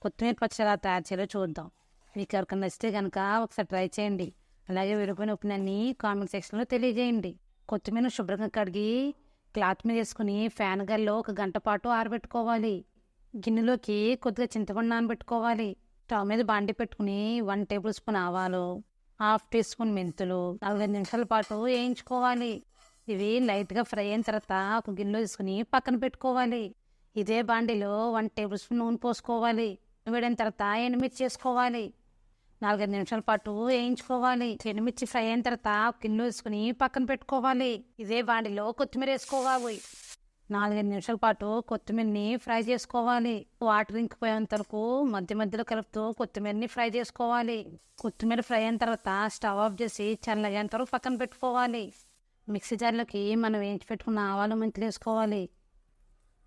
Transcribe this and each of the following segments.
కొత్తిమీర పచ్చడి ఎలా తయారు చేయాలో చూద్దాం. మీకు ఎవరికైనా నచ్చితే కనుక ఒకసారి ట్రై చేయండి. అలాగే విడిపోయిన ఒపీనియన్ని కామెంట్ సెక్షన్లో తెలియజేయండి. కొత్తిమీర శుభ్రంగా కడిగి క్లాత్ మీద వేసుకుని ఫ్యాన్ గాలిలో 1 గంట పాటు ఆరబెట్టుకోవాలి. గిన్నెలోకి కొద్దిగా చింతపండు నానబెట్టుకోవాలి. స్టవ్ మీద బాండి పెట్టుకుని 1 టేబుల్ స్పూన్ ఆవాలు, 1/2 టీ స్పూన్ మెంతులు 45 నిమిషాల పాటు వేయించుకోవాలి. ఇవి లైట్గా ఫ్రై అయిన తర్వాత ఒక గిన్నెలో తీసుకుని పక్కన పెట్టుకోవాలి. ఇదే బాండిలో 1 టేబుల్ స్పూన్ నూనె పోసుకోవాలి. వేడిన తర్వాత ఎండుమిర్చి చేసుకోవాలి. 4-5 నిమిషాల పాటు వేయించుకోవాలి. ఎండుమిర్చి ఫ్రై అయిన తర్వాత ఒక గిన్నెలో వేసుకుని పక్కన పెట్టుకోవాలి. ఇదే బాండిలో కొత్తిమీర వేసుకోవాలి. 4-5 నిమిషాల పాటు కొత్తిమీరని ఫ్రై చేసుకోవాలి. వాటర్ ఇంకిపోయేంత వరకు మధ్య మధ్యలో కలుపుతూ కొత్తిమీరని ఫ్రై చేసుకోవాలి. కొత్తిమీర ఫ్రై అయిన తర్వాత స్టవ్ ఆఫ్ చేసి చల్లగేంత వరకు పక్కన పెట్టుకోవాలి. మిక్సీ జార్లోకి మనం వేయించి పెట్టుకున్న ఆవాలు మెంతులు వేసుకోవాలి.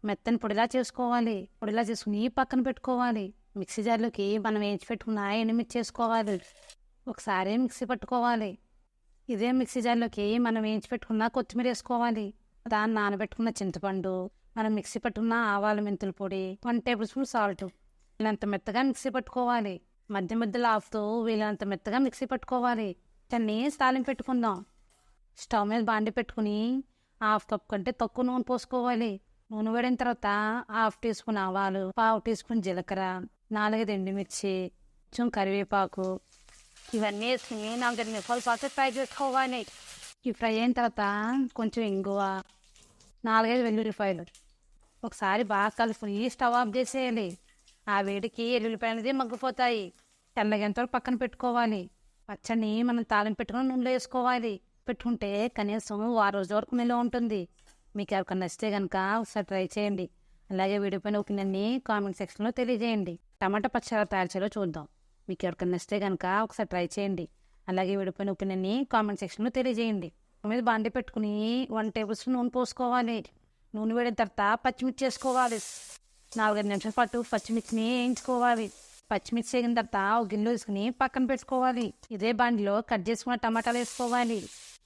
మెత్తని పొడిలా చేసుకోవాలి. పొడిలా చేసుకుని పక్కన పెట్టుకోవాలి. మిక్సీ జార్లోకి మనం వేయించి పెట్టుకున్న ఎండుమిర్చి చేసుకోవాలి. ఒకసారి మిక్సీ పట్టుకోవాలి. ఇదే మిక్సీ జార్లోకి మనం వేయించి పెట్టుకున్న కొత్తిమీర వేసుకోవాలి. దాన్ని నానబెట్టుకున్న చింతపండు, మనం మిక్సీ పట్టుకున్న ఆవాలు మెంతుల పొడి, 1 టేబుల్ స్పూన్ సాల్ట్ వీళ్ళంత మెత్తగా మిక్సీ పట్టుకోవాలి. మధ్య మధ్యలో ఆపుతూ వీళ్ళంత మెత్తగా మిక్సీ పట్టుకోవాలి. దాన్ని తాలింపు పెట్టుకుందాం. స్టవ్ మీద బాండి పెట్టుకుని 1/2 కప్ కంటే తక్కువ నూనె పోసుకోవాలి. నూనె వేడిన తర్వాత 1/2 టీ స్పూన్ ఆవాలు, 1/2 టీ స్పూన్ జీలకర్ర, 4-5 ఎండుమిర్చి, కొంచెం కరివేపాకు ఇవన్నీ వేసుకుని 4-5 నిమిషాల పాటు ఫ్రై చేసుకోవాలి. ఇవి ఫ్రై అయిన తర్వాత కొంచెం ఇంగువ, 4-5 వెల్లుల్లిపాయలు ఒకసారి బాగా కలుపుని స్టవ్ ఆఫ్ చేసేయాలి. ఆ వేడికి ఎల్లుల్లిపాయ అనేది మగ్గిపోతాయి. తెల్లగేంత వరకు పక్కన పెట్టుకోవాలి. పచ్చడిని మనం తాలింపు పెట్టుకుని నూనెలో వేసుకోవాలి. పెట్టుకుంటే కనీసం 6 రోజుల వరకు నిల్వ ఉంటుంది. మీకు ఎవరికైనా నచ్చితే కనుక ఒకసారి ట్రై చేయండి. అలాగే వీడియో పైన ఒపీనియన్ని కామెంట్ సెక్షన్లో తెలియజేయండి. టమాటా పచ్చడి తయారు చేయాలో చూద్దాం. మీకు ఎవరికైనా నచ్చితే కనుక ఒకసారి ట్రై చేయండి. అలాగే వీడియో పైన ఒపీనియన్ని కామెంట్ సెక్షన్లో తెలియజేయండి. మీద బాండి పెట్టుకుని 1 టేబుల్ స్పూన్ నూనె పోసుకోవాలి. నూనె వేడిన తర్వాత పచ్చిమిర్చి వేసుకోవాలి. 4-5 నిమిషాల పాటు పచ్చిమిర్చిని వేయించుకోవాలి. పచ్చిమిర్చి వేగిన తర్వాత ఒక గిన్నెలో వేసుకుని పక్కన పెట్టుకోవాలి. ఇదే బాండిలో కట్ చేసుకున్న టమాటాలు వేసుకోవాలి.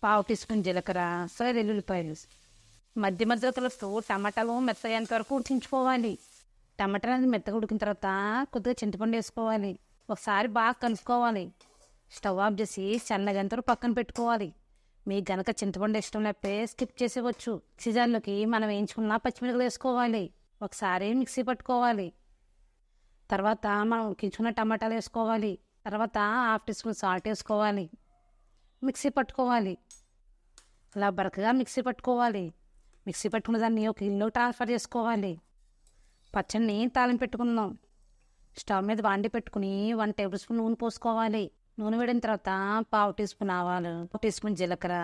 1/2 టీ స్పూన్ జీలకర్ర, వెల్లుల్లిపాయలు మధ్య మధ్యలో కలుపుతూ టమాటాలు మెత్తయ్యేంత వరకు ఉడికించుకోవాలి. టమాటాలు అనేది మెత్తగా ఉడికిన తర్వాత కొద్దిగా చింతపండు వేసుకోవాలి. ఒకసారి బాగా కలుపుకోవాలి. స్టవ్ ఆఫ్ చేసి చల్లగేంత వరకు పక్కన పెట్టుకోవాలి. మీకు గనక చింతపండు ఇష్టం లేకపోతే స్కిప్ చేసేవచ్చు. మిక్సీ జార్లోకి మనం వేయించుకున్న పచ్చిమిరపకాయలు వేసుకోవాలి. ఒకసారి మిక్సీ పట్టుకోవాలి. తర్వాత మనం ఉడికించుకున్న టమాటాలు వేసుకోవాలి. తర్వాత 1/2 టీ స్పూన్ సాల్ట్ వేసుకోవాలి. మిక్సీ పట్టుకోవాలి. అలా బరకగా మిక్సీ పట్టుకోవాలి. మిక్సీ పట్టుకున్న దాన్ని ఒక గిన్నెలో ట్రాన్స్ఫర్ చేసుకోవాలి. పచ్చడిని తాలింపు పెట్టుకుందాం. స్టవ్ మీద బాండి పెట్టుకుని 1 టేబుల్ స్పూన్ నూనె పోసుకోవాలి. నూనె వేడిన తర్వాత 1/2 టీ స్పూన్ ఆవాలు, 1 టీ స్పూన్ జీలకర్ర,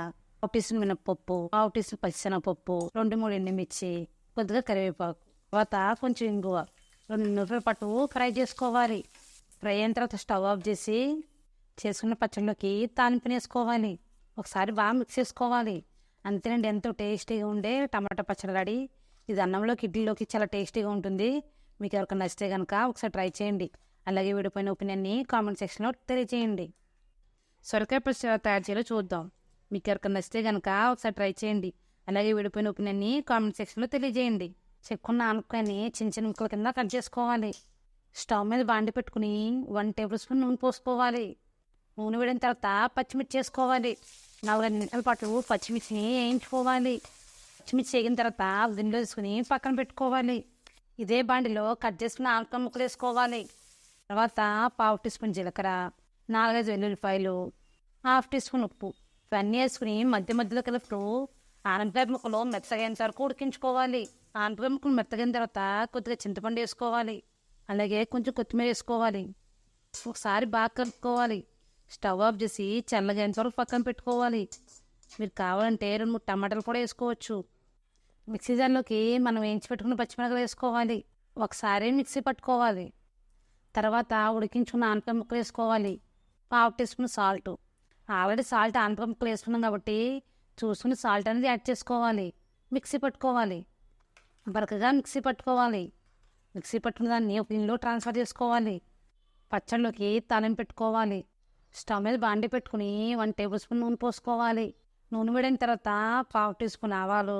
1 టీ స్పూన్ మినప్పప్పు, 1/2 టీ స్పూన్ పచ్చిశనగపప్పు, 2-3 ఎండుమిర్చి, కొద్దిగా కరివేపాకు, తర్వాత కొంచెం ఇంగువ 2 నిమిషాల పాటు ఫ్రై చేసుకోవాలి. ఫ్రై అయిన తర్వాత స్టవ్ ఆఫ్ చేసి చేసుకున్న పచ్చడిలోకి తాలింపుని వేసుకోవాలి. ఒకసారి బాగా మిక్స్ చేసుకోవాలి. అంతేనండి, ఎంతో టేస్టీగా ఉండే టమాటా పచ్చడి రెడీ. ఇది అన్నంలోకి ఇడ్లీలోకి చాలా టేస్టీగా ఉంటుంది. మీకు ఎవరికైనా నచ్చితే కనుక ఒకసారి ట్రై చేయండి. అలాగే వీడిపోయిన ఒపీనియన్ని కామెంట్ సెక్షన్లో తెలియజేయండి. సొరకాయ పచ్చడి తయారు చేయాలో చూద్దాం. మీకు ఎవరికైనా నచ్చితే కనుక ఒకసారి ట్రై చేయండి. అలాగే వీడిపోయిన ఒపీనియన్ని కామెంట్ సెక్షన్లో తెలియజేయండి. చెక్కున్న ఆనపకాయని చిన్న చిన్న ముక్కల కింద కట్ చేసుకోవాలి. స్టవ్ మీద బాండి పెట్టుకుని 1 టేబుల్ స్పూన్ నూనె పోసుకోవాలి. నూనె వేడిన తర్వాత పచ్చిమిర్చి వేసుకోవాలి. 4-5 నిమిషాల పాటు పచ్చిమిర్చిని వేయించుకోవాలి. పచ్చిమిర్చి వేగిన తర్వాత గిన్నెలో తీసుకుని పక్కన పెట్టుకోవాలి. ఇదే బాండిలో కట్ చేసుకున్న ఆనపకాయ ముక్కలు వేసుకోవాలి. తర్వాత 1/2 టీ స్పూన్ జీలకర్ర, 4-5 వెల్లుల్లిపాయలు, 1/2 టీ స్పూన్ ఉప్పు ఇవన్నీ వేసుకుని మధ్య మధ్యలో కలుపుతూ ఆనపకాయ ముక్కలు మెత్తగైనంత వరకు ఉడికించుకోవాలి. ఆనపకాయ ముక్కలు మెత్తగైన తర్వాత కొద్దిగా చింతపండు వేసుకోవాలి. అలాగే కొంచెం కొత్తిమీర వేసుకోవాలి. ఒకసారి బాగా కలుపుకోవాలి. స్టవ్ ఆఫ్ చేసి చల్లగేంత వరకు పక్కన పెట్టుకోవాలి. మీరు కావాలంటే 2-3 టమాటాలు కూడా వేసుకోవచ్చు. మిక్సీ జార్లోకి మనం వేయించి పెట్టుకున్న పచ్చిమిరపకాయలు వేసుకోవాలి. ఒకసారి మిక్సీ పట్టుకోవాలి. తర్వాత ఉడికించుకున్న ఆనపకాయ ముక్కలు వేసుకోవాలి. 1/2 teaspoon salt. Already salt ఆనపకాయ ముక్కలు వేసుకున్నాం కాబట్టి చూసుకుని సాల్ట్ అనేది యాడ్ చేసుకోవాలి. మిక్సీ పట్టుకోవాలి. బరకగా మిక్సీ పట్టుకోవాలి. మిక్సీ పట్టుకున్న దాన్ని ఒక గిన్నెలో ట్రాన్స్ఫర్ చేసుకోవాలి. పచ్చడిలోకి తాలింపు పెట్టుకోవాలి. స్టవ్ మీద బాండి పెట్టుకుని 1 టేబుల్ స్పూన్ నూనె పోసుకోవాలి. నూనె వేడిన తర్వాత 1/2 టీ స్పూన్ ఆవాలు,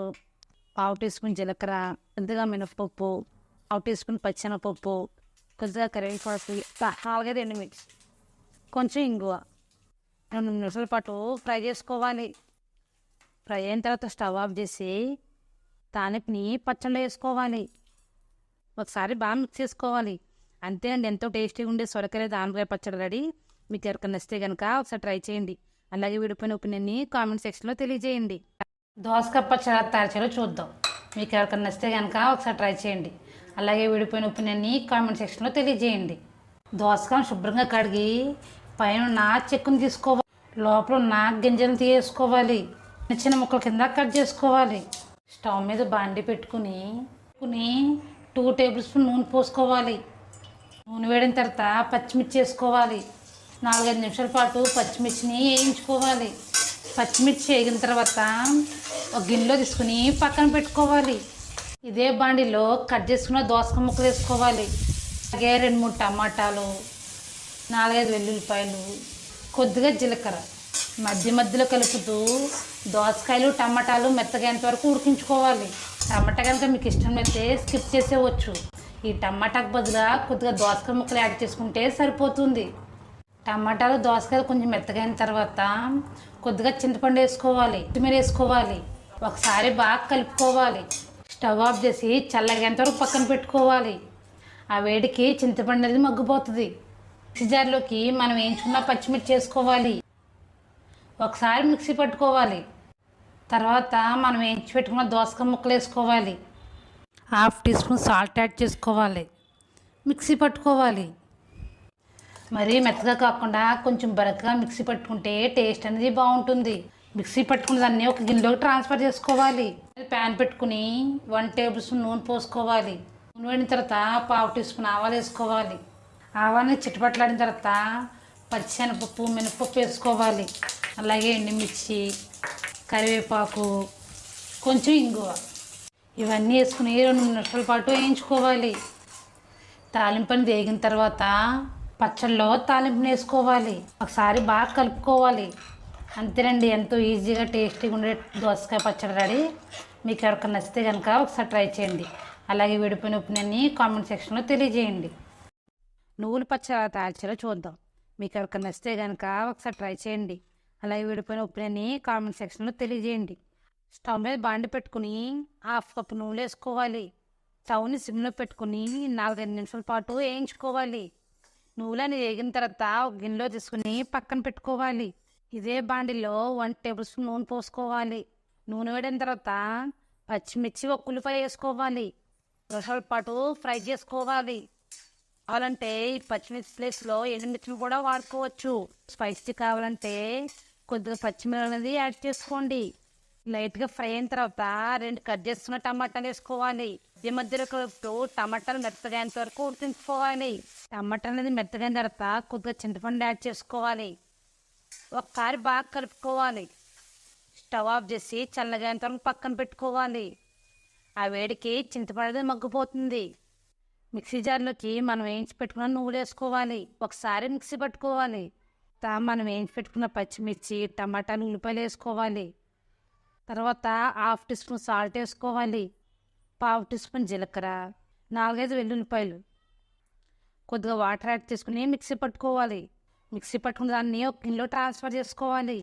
1/2 టీ స్పూన్ జీలకర్ర, కొద్దిగా మినపప్పు, 1/2 టీ స్పూన్ పచ్చిశనగపప్పు కొద్దిగా కరివేపాకు, 4-5 ఎండుమిర్చి, కొంచెం ఇంగువ 2 నిమిషాల పాటు ఫ్రై చేసుకోవాలి. ఫ్రై అయిన తర్వాత స్టవ్ ఆఫ్ చేసి తాలింపుని పచ్చళ్ళు వేసుకోవాలి. ఒకసారి బాగా మిక్స్ చేసుకోవాలి. అంతే అండి, ఎంతో టేస్టీగా ఉండే సొరకాయ దానికాయ పచ్చడి రెడీ. మీకు ఎవరికైనా నచ్చితే కనుక ఒకసారి ట్రై చేయండి. అలాగే విడిపోయిన ఒపీనియన్ని కామెంట్ సెక్షన్లో తెలియజేయండి. దోసకాయ పచ్చడి తయారు చేయాలో చూద్దాం. మీకు ఎవరికైనా నచ్చితే కనుక ఒకసారి ట్రై చేయండి. అలాగే విడిపోయిన ఒపీనియన్ని కామెంట్ సెక్షన్లో తెలియజేయండి. దోసకాయను శుభ్రంగా కడిగి పైన ఉన్న చెక్కుని తీసుకోవాలి. లోపల ఉన్న గింజలు తీసుకోవాలి. చిన్న చిన్న ముక్కల కింద కట్ చేసుకోవాలి. స్టవ్ మీద బాండి పెట్టుకుని 2 టేబుల్ స్పూన్ నూనె పోసుకోవాలి. నూనె వేడిన తర్వాత పచ్చిమిర్చి వేసుకోవాలి. 4-5 నిమిషాల పాటు పచ్చిమిర్చిని వేయించుకోవాలి. పచ్చిమిర్చి వేగిన తర్వాత ఒక గిన్నెలో తీసుకుని పక్కన పెట్టుకోవాలి. ఇదే బాండిలో కట్ చేసుకున్న దోసకాయ ముక్కలు వేసుకోవాలి. అలాగే 2-3 టమాటాలు, 4-5 వెల్లుల్లిపాయలు, కొద్దిగా జీలకర్ర మధ్య మధ్యలో కలుపుతూ దోసకాయలు టమాటాలు మెత్తగైనంత వరకు ఉడికించుకోవాలి. టమాటా కనుక మీకు ఇష్టమైతే స్కిప్ చేసేవచ్చు. ఈ టమాటాకు బదులుగా కొద్దిగా దోసకాయ ముక్కలు యాడ్ చేసుకుంటే సరిపోతుంది. టమాటాలు దోసకాయలు కొంచెం మెత్తగైన తర్వాత కొద్దిగా చింతపండు వేసుకోవాలి. కొత్తిమీర వేసుకోవాలి. ఒకసారి బాగా కలుపుకోవాలి. స్టవ్ ఆఫ్ చేసి చల్లగేంత వరకు పక్కన పెట్టుకోవాలి. ఆ వేడికి చింతపండు అనేది మగ్గిపోతుంది. మిక్సీ జార్లోకి మనం వేయించుకున్న పచ్చిమిర్చి వేసుకోవాలి. ఒకసారి మిక్సీ పట్టుకోవాలి. తర్వాత మనం వేయించి పెట్టుకున్న దోసకాయ ముక్కలు వేసుకోవాలి. 1/2 టీ స్పూన్ సాల్ట్ యాడ్ చేసుకోవాలి. మిక్సీ పట్టుకోవాలి. మరీ మెత్తగా కాకుండా కొంచెం బరకగా మిక్సీ పట్టుకుంటే టేస్ట్ అనేది బాగుంటుంది. మిక్సీ పట్టుకున్న దాన్ని ఒక గిన్నెలోకి ట్రాన్స్ఫర్ చేసుకోవాలి. ప్యాన్ పెట్టుకుని 1 టేబుల్ స్పూన్ నూనె పోసుకోవాలి. నూనె వేడిన తర్వాత 1/2 టీ స్పూన్ ఆవాలు వేసుకోవాలి. ఆవాలని చిట్టుపట్లాడిన తర్వాత పచ్చిశనగపప్పు, మినపప్పు వేసుకోవాలి. అలాగే ఎండుమిర్చి, కరివేపాకు, కొంచెం ఇంగువ ఇవన్నీ వేసుకుని 2 నిమిషాల పాటు వేయించుకోవాలి. తాలింపుని వేగిన తర్వాత పచ్చళ్ళలో తాలింపుని వేసుకోవాలి. ఒకసారి బాగా కలుపుకోవాలి. అంతేనండి, ఎంతో ఈజీగా టేస్టీగా ఉండే దోసకాయ పచ్చడి రెడీ. మీకు ఎవరికైనా నచ్చితే కనుక ఒకసారి ట్రై చేయండి. అలాగే విడిపోయిన ఒపీనియన్ని కామెంట్ సెక్షన్లో తెలియజేయండి. నువ్వుల పచ్చడి తయారు చేయాలో చూద్దాం. మీకు ఎవరికైనా నచ్చితే కనుక ఒకసారి ట్రై చేయండి. అలాగే విడిపోయిన ఒపీనియన్ని కామెంట్ సెక్షన్లో తెలియజేయండి. స్టవ్ మీద బాండి పెట్టుకుని 1/2 కప్పు నూనె వేసుకోవాలి. స్టవ్ని సిమ్లో పెట్టుకుని 4-5 నిమిషాల పాటు వేయించుకోవాలి. నూనెని వేగిన తర్వాత ఒక గిన్నెలో తీసుకుని పక్కన పెట్టుకోవాలి. ఇదే బాండిలో 1 టేబుల్ స్పూన్ నూనె పోసుకోవాలి. నూనె వేడిన తర్వాత పచ్చిమిర్చి, 1 ఉల్లిపాయ వేసుకోవాలి. 2 నిమిషాల పాటు ఫ్రై చేసుకోవాలి. కావాలంటే ఈ పచ్చిమిర్చి ప్లేస్లో ఎండుమిర్చిని కూడా వాడుకోవచ్చు. స్పైసీ కావాలంటే కొద్దిగా పచ్చిమిర్చి అనేది యాడ్ చేసుకోండి. లైట్గా ఫ్రై అయిన తర్వాత 2 కట్ చేసుకున్న టమాటాలు వేసుకోవాలి. ఈ మధ్యలో కలుపుతూ టమాటాలు మెత్తగైనంత వరకు ఉడికించుకోవాలి. టమాటా అనేది మెత్తగైన తర్వాత కొద్దిగా చింతపండు యాడ్ చేసుకోవాలి. ఒకసారి బాగా కలుపుకోవాలి. స్టవ్ ఆఫ్ చేసి చల్లగైనంత వరకు పక్కన పెట్టుకోవాలి. ఆ వేడికి చింతపండు అనేది మగ్గిపోతుంది. మిక్సీ జార్లోకి మనం వేయించి పెట్టుకున్న నువ్వులు వేసుకోవాలి. ఒకసారి మిక్సీ పట్టుకోవాలి. మనం వేయించి పెట్టుకున్న పచ్చిమిర్చి, టమాటాలు, ఉల్లిపాయలు వేసుకోవాలి. తర్వాత 1/2 టీ స్పూన్ సాల్ట్ వేసుకోవాలి. 1/2 టీ స్పూన్ జీలకర్ర, 4-5 వెల్లుల్లిపాయలు, కొద్దిగా వాటర్ యాడ్ చేసుకుని మిక్సీ పట్టుకోవాలి. మిక్సీ పట్టుకున్న దాన్ని ఒక గిన్నెలో ట్రాన్స్ఫర్ చేసుకోవాలి.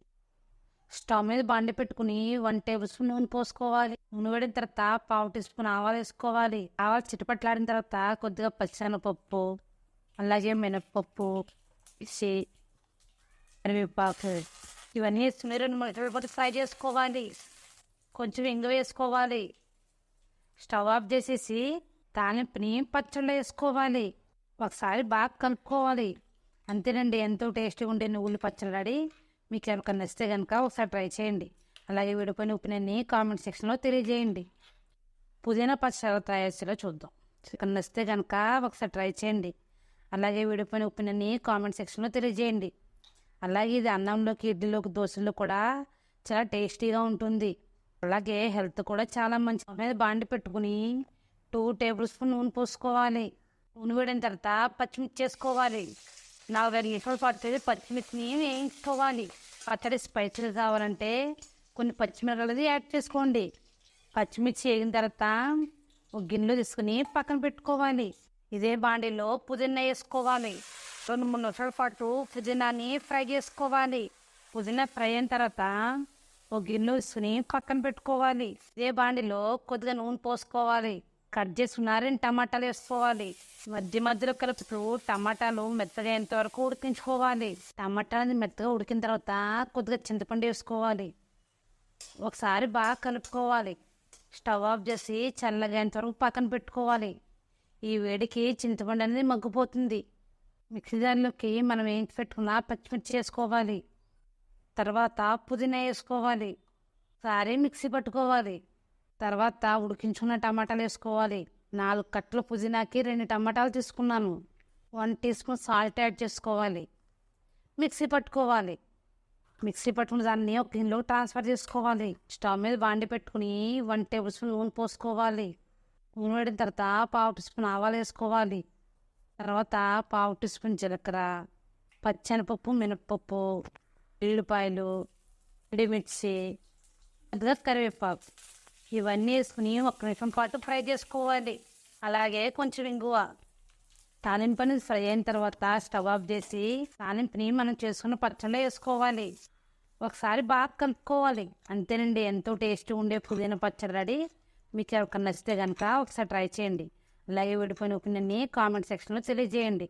స్టవ్ మీద బాండి పెట్టుకుని 1 టేబుల్ స్పూన్ నూనె పోసుకోవాలి. నూనె వేడిన తర్వాత 1/2 టీ స్పూన్ ఆవాలు వేసుకోవాలి. ఆవాలు చిటపట్లాడిన తర్వాత కొద్దిగా పచ్చిశనగపప్పు, అలాగే మినపప్పు, కరివేపాకు ఇవన్నీ వేసుకుని 2-3 నిమిషాల పాటు ఫ్రై చేసుకోవాలి. కొంచెం ఇంగువ వేసుకోవాలి. స్టవ్ ఆఫ్ చేసేసి తాలింపుని పచ్చళ్ళు వేసుకోవాలి. ఒకసారి బాగా కలుపుకోవాలి. అంతేనండి, ఎంతో టేస్టీగా ఉండే నువ్వుల పచ్చడి రెడీ. మీకు ఎవరికైనా నచ్చితే కనుక ఒకసారి ట్రై చేయండి. అలాగే విడిపోయిన ఒపీనియన్ని కామెంట్ సెక్షన్లో తెలియజేయండి. పుదీనా పచ్చడి తయారు చేయాలో చూద్దాం. నచ్చితే కనుక ఒకసారి ట్రై చేయండి. అలాగే విడిపోయిన ఒపీనియన్ని కామెంట్ సెక్షన్లో తెలియజేయండి. అలాగే ఇది అన్నంలోకి, ఇడ్లీలోకి, దోశల్లో కూడా చాలా టేస్టీగా ఉంటుంది. అలాగే హెల్త్ కూడా చాలా మంచి. మీద బాండి పెట్టుకుని 2 టేబుల్ స్పూన్ నూనె పోసుకోవాలి. నూనె వేడిన తర్వాత పచ్చిమిర్చి వేసుకోవాలి. 4-5 నిమిషాల పాటు పచ్చిమిర్చిని వేయించుకోవాలి. పచ్చడి స్పైసీగా కావాలంటే కొన్ని పచ్చిమిరపకాయలు యాడ్ చేసుకోండి. పచ్చిమిర్చి వేగిన తర్వాత ఒక గిన్నెలో తీసుకుని పక్కన పెట్టుకోవాలి. ఇదే బాండీలో పుదీనా వేసుకోవాలి. 2-3 నిమిషాల పాటు పుదీనాని ఫ్రై చేసుకోవాలి. పుదీనా ఫ్రై అయిన తర్వాత ఒక గిన్నె వేసుకుని పక్కన పెట్టుకోవాలి. ఇదే బాండీలో కొద్దిగా నూనె పోసుకోవాలి. కట్ చేసుకున్న 2 టమాటాలు వేసుకోవాలి. మధ్య మధ్యలో కలుపుతూ టమాటాలు మెత్తగా అయ్యేంత వరకు ఉడికించుకోవాలి. టమాటాలు మెత్తగా ఉడికిన తర్వాత కొద్దిగా చింతపండు వేసుకోవాలి. ఒకసారి బాగా కలుపుకోవాలి. స్టవ్ ఆఫ్ చేసి చల్లగా అయ్యేంత వరకు పక్కన పెట్టుకోవాలి. ఈ వేడికి చింతపండు అనేది మగ్గిపోతుంది. మిక్సీ జార్లోకి మనం వేయించి పెట్టుకున్న పచ్చిమిర్చి వేసుకోవాలి. తర్వాత పుదీనా వేసుకోవాలి. ఒకసారి మిక్సీ పట్టుకోవాలి. తర్వాత ఉడికించుకున్న టమాటాలు వేసుకోవాలి. 4 కట్టలు పుదీనాకి 2 టమాటాలు తీసుకున్నాను. 1 టీ స్పూన్ సాల్ట్ యాడ్ చేసుకోవాలి. మిక్సీ పట్టుకోవాలి. మిక్సీ పట్టుకున్న దాన్ని ఒక గిన్నెలోకి ట్రాన్స్ఫర్ చేసుకోవాలి. స్టవ్ మీద బాండి పెట్టుకుని 1 టేబుల్ స్పూన్ నూనె పోసుకోవాలి. నూనె వేడిన తర్వాత 1/2 టీ స్పూన్ ఆవాలు వేసుకోవాలి. తర్వాత 1/2 టీ స్పూన్ జీలకర్ర, పచ్చెనపప్పు, మినప్పప్పు, ఉల్లిపాయలు, ఎండుమిర్చి, కొద్దిగా కరివేపాకు ఇవన్నీ వేసుకుని 1 నిమిషం పాటు ఫ్రై చేసుకోవాలి. అలాగే కొంచెం ఇంగువ. తాలింపు అనేది ఫ్రై అయిన తర్వాత స్టవ్ ఆఫ్ చేసి తాలింపుని మనం చేసుకున్న పచ్చళ్ళలో వేసుకోవాలి. ఒకసారి బాగా కలుపుకోవాలి. అంతేనండి, ఎంతో టేస్టీ ఉండే పుదీనా పచ్చడి రెడీ. మీకు ఎవరికన్నా నచ్చితే కనుక ఒకసారి ట్రై చేయండి. అలాగే విడిపోయిన ఒపీనియన్ని కామెంట్ సెక్షన్లో తెలియజేయండి.